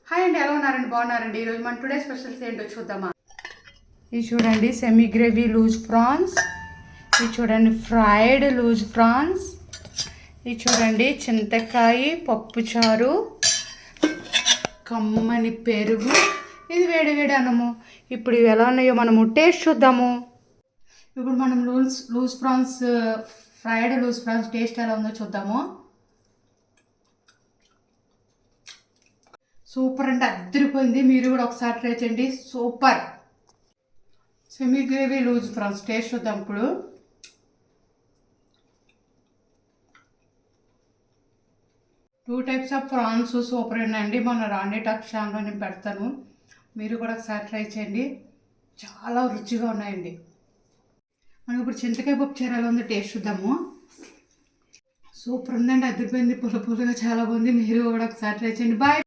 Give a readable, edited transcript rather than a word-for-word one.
Hi అండి, ఎలా ఉన్నారండి? బాగున్నారండి? ఈరోజు మన టుడే స్పెషల్స్ ఏంటో చూద్దామా. ఇది చూడండి సెమీ గ్రేవీ లూజ్ ప్రాన్స్, ఇది చూడండి ఫ్రైడ్ లూజ్ ప్రాన్స్, ఇది చూడండి చింతకాయ పప్పుచారు, కమ్మని పెరుగు, ఇది వేడి వేడి అన్నము. ఇప్పుడు ఇవి ఎలా ఉన్నాయో మనము టేస్ట్ చూద్దాము. ఇప్పుడు మనం loose prawns fried loose prawns taste ఎలా ఉందో చూద్దాము. సూపర్ అంటే అద్దరిపోయింది. మీరు కూడా ఒకసారి ట్రై చేయండి. Super. Semi gravy loose prawns taste చూద్దాం ఇప్పుడు. Two types of prawns super ఉన్నాయండి. మన రాండీ టాక్ ఛానల్లో నేను పెడతాను, మీరు కూడా ఒకసారి ట్రై చేయండి. చాలా రుచిగా ఉన్నాయండి. మనం ఇప్పుడు చింతకాయ పప్పు చీరలో ఉంది టేస్ట్ చూద్దాము. సూపర్ ఉందండి, అద్దరిపోయింది. పుల్ల పుల్లగా చాలా బాగుంది. మీరు కూడా ఒకసారి ట్రై చేయండి. బాయ్.